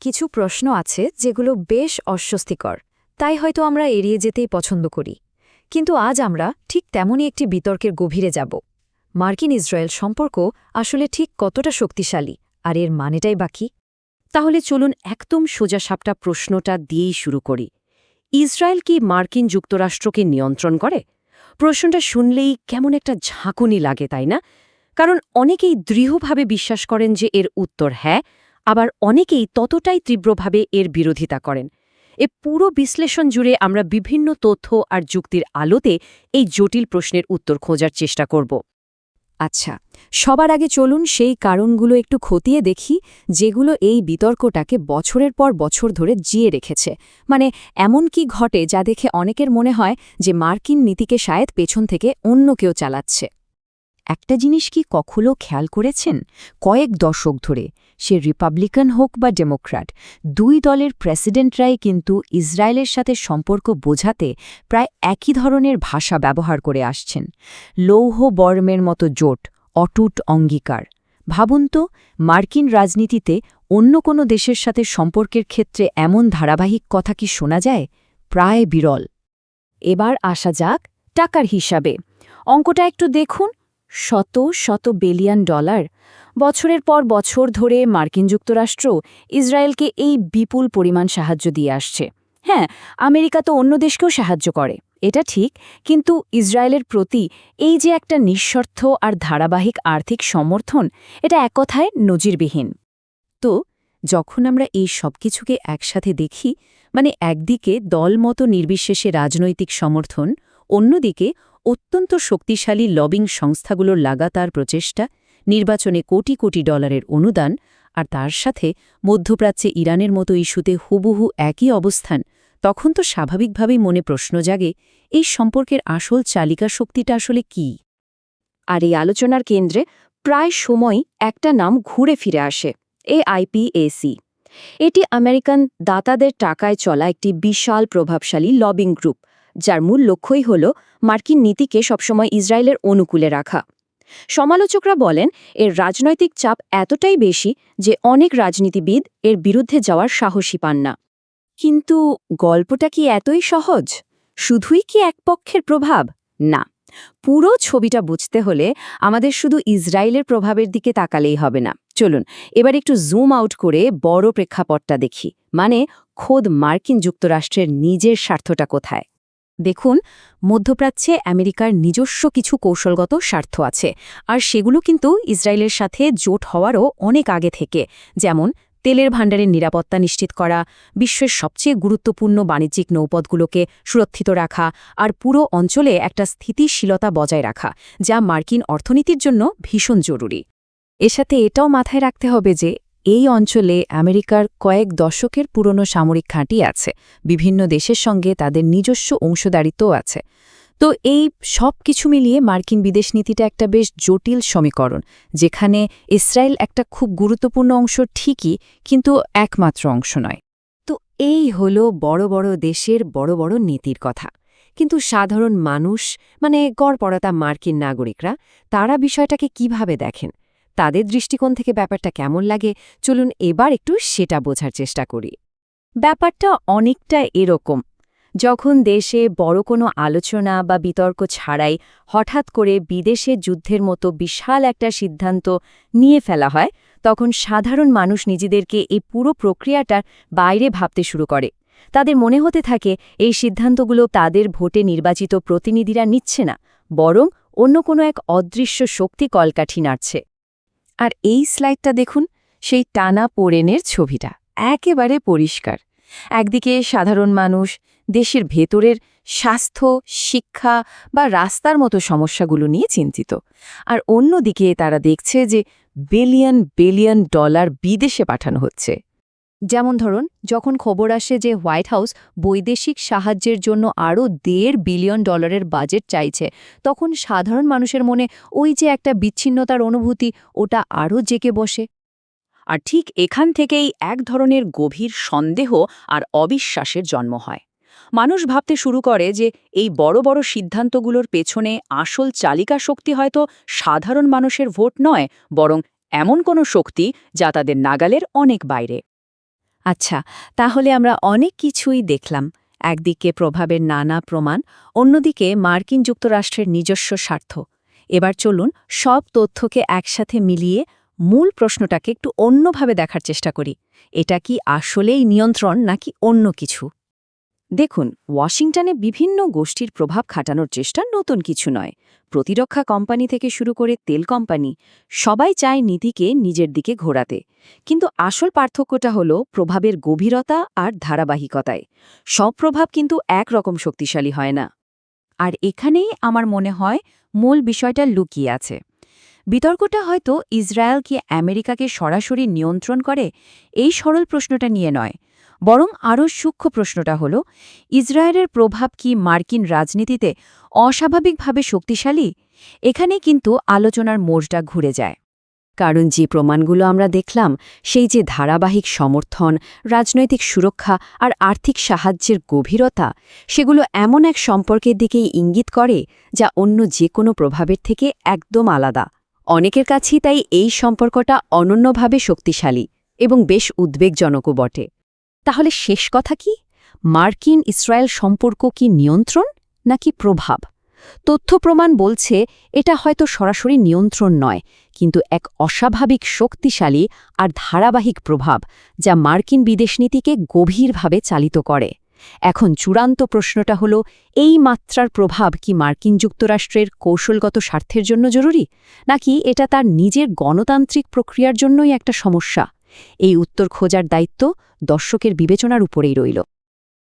কিছু প্রশ্ন আছে যেগুলো বেশ অস্বস্তিকর, তাই হয়তো আমরা এড়িয়ে যেতেই পছন্দ করি। কিন্তু আজ আমরা ঠিক তেমনই একটি বিতর্কের গভীরে যাব। মার্কিন ইসরায়েল সম্পর্ক আসলে ঠিক কতটা শক্তিশালী, আর এর মানেটাই বাকি। তাহলে চলুন একদম সোজাসাপটা প্রশ্নটা দিয়েই শুরু করি। ইসরায়েল কি মার্কিন যুক্তরাষ্ট্রকে নিয়ন্ত্রণ করে? প্রশ্নটা শুনলেই কেমন একটা ঝাঁকুনি লাগে, তাই না? কারণ অনেকেই দৃঢ়ভাবে বিশ্বাস করেন যে এর উত্তর হ্যাঁ, আবার অনেকেই ততটাই তীব্রভাবে এর বিরোধিতা করেন। এ পুরো বিশ্লেষণ জুড়ে আমরা বিভিন্ন তথ্য আর যুক্তির আলোতে এই জটিল প্রশ্নের উত্তর খোঁজার চেষ্টা করব। আচ্ছা, সবার আগে চলুন সেই কারণগুলো একটু খতিয়ে দেখি, যেগুলো এই বিতর্কটাকে বছরের পর বছর ধরে জিয়ে রেখেছে। মানে এমন কি ঘটে যা দেখে অনেকের মনে হয় যে মার্কিন নীতিকে শায়দ পেছন থেকে অন্য কেউ চালাচ্ছে। একটা জিনিস কি কখনো খেয়াল করেছেন? কয়েক দশক ধরে, সে রিপাবলিকান হোক বা ডেমোক্র্যাট, দুই দলের প্রেসিডেন্টরাই কিন্তু ইসরায়েলের সাথে সম্পর্ক বোঝাতে প্রায় একই ধরনের ভাষা ব্যবহার করে আসছেন। লৌহ বর্মের মতো জোট, অটুট অঙ্গীকার। ভাবুন তো, মার্কিন রাজনীতিতে অন্য কোনো দেশের সাথে সম্পর্কের ক্ষেত্রে এমন ধারাবাহিক কথা কি শোনা যায়? প্রায় বিরল। এবার আসা যাক টাকার হিসাবে। অঙ্কটা একটু দেখুন। শত শত বিলিয়ন ডলার বছরের পর বছর ধরে মার্কিন যুক্তরাষ্ট্র ইসরায়েলকে এই বিপুল পরিমাণ সাহায্য দিয়ে আসছে। হ্যাঁ, আমেরিকা তো অন্য দেশকেও সাহায্য করে, এটা ঠিক, কিন্তু ইসরায়েলের প্রতি এই যে একটা নিঃশর্ত আর ধারাবাহিক আর্থিক সমর্থন, এটা এক কথায় নজিরবিহীন। তো যখন আমরা এই সব কিছুকে একসাথে দেখি, মানে একদিকে দলমতো নির্বিশেষে রাজনৈতিক সমর্থন, অন্যদিকে অত্যন্ত শক্তিশালী লবিং সংস্থাগুলোর লাগাতার প্রচেষ্টা, নির্বাচনে কোটি কোটি ডলারের অনুদান, আর তার সাথে মধ্যপ্রাচ্যে ইরানের মতো ইস্যুতে হুবহু একই অবস্থান, তখন তো স্বাভাবিকভাবেই মনে প্রশ্ন জাগে, এই সম্পর্কের আসল চালিকা শক্তিটা আসলে কী? আর এই আলোচনার কেন্দ্রে প্রায় সময়ই একটা নাম ঘুরে ফিরে আসে, AIPAC। এটি আমেরিকান দাতাদের টাকায় চলা একটি বিশাল প্রভাবশালী লবিং গ্রুপ, যার মূল লক্ষ্যই হল মার্কিন নীতিকে সবসময় ইসরায়েলের অনুকূলে রাখা। সমালোচকরা বলেন এর রাজনৈতিক চাপ এতটাই বেশি যে অনেক রাজনীতিবিদ এর বিরুদ্ধে যাওয়ার সাহসী পান না। কিন্তু গল্পটা কি এতই সহজ? শুধুই কি এক পক্ষের প্রভাব? না, পুরো ছবিটা বুঝতে হলে আমাদের শুধু ইসরায়েলের প্রভাবের দিকে তাকালেই হবে না। চলুন এবার একটু জুম আউট করে বড় প্রেক্ষাপটটা দেখি, মানে খোদ মার্কিন যুক্তরাষ্ট্রের নিজের স্বার্থটা কোথায়। দেখুন, মধ্যপ্রাচ্যে আমেরিকার নিজস্ব কিছু কৌশলগত স্বার্থ আছে, আর সেগুলো কিন্তু ইসরায়েলের সাথে জোট হওয়ারও অনেক আগে থেকে। যেমন তেলের ভাণ্ডারের নিরাপত্তা নিশ্চিত করা, বিশ্বের সবচেয়ে গুরুত্বপূর্ণ বাণিজ্যিক নৌপথগুলোকে সুরক্ষিত রাখা, আর পুরো অঞ্চলে একটা স্থিতিশীলতা বজায় রাখা, যা মার্কিন অর্থনীতির জন্য ভীষণ জরুরি। এর সাথে এটাও মাথায় রাখতে হবে যে এই অঞ্চলে আমেরিকার কয়েক দশকের পুরনো সামরিক ঘাঁটি আছে, বিভিন্ন দেশের সঙ্গে তাদের নিজস্ব অংশীদারিত্বও আছে। তো এই সব কিছু মিলিয়ে মার্কিন বিদেশ নীতিটা একটা বেশ জটিল সমীকরণ, যেখানে ইসরায়েল একটা খুব গুরুত্বপূর্ণ অংশ ঠিকই, কিন্তু একমাত্র অংশ নয়। তো এই হলো বড় বড় দেশের বড় বড় নীতির কথা। কিন্তু সাধারণ মানুষ, মানে গড়পড়তা মার্কিন নাগরিকরা, তারা বিষয়টাকে কিভাবে দেখেন? তাদের দৃষ্টিকোণ থেকে ব্যাপারটা কেমন লাগে? চলুন এবার একটু সেটা বোঝার চেষ্টা করি। ব্যাপারটা অনেকটা এরকম। যখন দেশে বড় কোনো আলোচনা বা বিতর্ক ছাড়াই হঠাৎ করে বিদেশে যুদ্ধের মতো বিশাল একটা সিদ্ধান্ত নিয়ে ফেলা হয়, তখন সাধারণ মানুষ নিজেদেরকে এই পুরো প্রক্রিয়াটার বাইরে ভাবতে শুরু করে। তাদের মনে হতে থাকে এই সিদ্ধান্তগুলো তাদের ভোটে নির্বাচিত প্রতিনিধিরা নিচ্ছে না, বরং অন্য কোনো এক অদৃশ্য শক্তি কলকাঠি নাড়ছে। আর এই স্লাইডটা দেখুন, সেই টানা পোড়েনের ছবিটা একেবারে পরিষ্কার। একদিকে সাধারণ মানুষ দেশের ভেতরের স্বাস্থ্য, শিক্ষা বা রাস্তার মতো সমস্যাগুলো নিয়ে চিন্তিত, আর অন্যদিকে তারা দেখছে যে বিলিয়ন বিলিয়ন ডলার বিদেশে পাঠানো হচ্ছে। যেমন ধরুন, যখন খবর আসে যে হোয়াইট হাউস বৈদেশিক সাহায্যের জন্য আরও $1.5 বিলিয়ন বাজেট চাইছে, তখন সাধারণ মানুষের মনে ওই যে একটা বিচ্ছিন্নতার অনুভূতি, ওটা আরও জেঁকে বসে। আর ঠিক এখান থেকেই এক ধরনের গভীর সন্দেহ আর অবিশ্বাসের জন্ম হয়। মানুষ ভাবতে শুরু করে যে এই বড় বড় সিদ্ধান্তগুলোর পেছনে আসল চালিকা শক্তি হয়তো সাধারণ মানুষের ভোট নয়, বরং এমন কোনো শক্তি যা তাদের নাগালের অনেক বাইরে। আচ্ছা, তাহলে আমরা অনেক কিছুই দেখলাম। একদিকে প্রভাবের নানা প্রমাণ, অন্যদিকে মার্কিন যুক্তরাষ্ট্রের নিজস্ব স্বার্থ। এবার চলুন সব তথ্যকে একসাথে মিলিয়ে মূল প্রশ্নটাকে একটু অন্যভাবে দেখার চেষ্টা করি। এটা কি আসলেই নিয়ন্ত্রণ নাকি অন্য কিছু? দেখুন, ওয়াশিংটনে বিভিন্ন গোষ্ঠীর প্রভাব খাটানোর চেষ্টা নতুন কিছু নয়। প্রতিরক্ষা কোম্পানি থেকে শুরু করে তেল কোম্পানি সবাই চায় নীতিকে নিজের দিকে ঘোরাতে। কিন্তু আসল পার্থক্যটা হলো প্রভাবের গভীরতা আর ধারাবাহিকতায়। সব প্রভাব কিন্তু একরকম শক্তিশালী হয় না। আর এখানেই আমার মনে হয় মূল বিষয়টা লুকিয়ে আছে। বিতর্কটা হয়তো ইসরায়েল কি আমেরিকাকে সরাসরি নিয়ন্ত্রণ করে এই সরল প্রশ্নটা নিয়ে নয়, বরং আরও সূক্ষ্ম প্রশ্নটা হল ইসরায়েলের প্রভাব কি মার্কিন রাজনীতিতে অস্বাভাবিকভাবে শক্তিশালী। এখানে কিন্তু আলোচনার মোড়টা ঘুরে যায়। কারণ যে প্রমাণগুলো আমরা দেখলাম, সেই যে ধারাবাহিক সমর্থন, রাজনৈতিক সুরক্ষা আর আর্থিক সাহায্যের গভীরতা, সেগুলো এমন এক সম্পর্কের দিকেই ইঙ্গিত করে যা অন্য যে কোনো প্রভাবের থেকে একদম আলাদা। অনেকের কাছেই তাই এই সম্পর্কটা অনন্যভাবে শক্তিশালী এবং বেশ উদ্বেগজনকও বটে। তাহলে শেষ কথা কি? মার্কিন ইসরায়েল সম্পর্ক কি নিয়ন্ত্রণ নাকি প্রভাব? তথ্য প্রমাণ বলছে এটা হয়তো সরাসরি নিয়ন্ত্রণ নয়, কিন্তু এক অস্বাভাবিক শক্তিশালী আর ধারাবাহিক প্রভাব যা মার্কিন বিদেশনীতিকে গভীরভাবে চালিত করে। এখন চূড়ান্ত প্রশ্নটা হলো, এই মাত্রার প্রভাব কি মার্কিন যুক্তরাষ্ট্রের কৌশলগত স্বার্থের জন্য জরুরি, নাকি এটা তার নিজের গণতান্ত্রিক প্রক্রিয়ার জন্যই একটা সমস্যা? এই উত্তর খোঁজার দায়িত্ব দর্শকের বিবেচনার উপরেই রইল।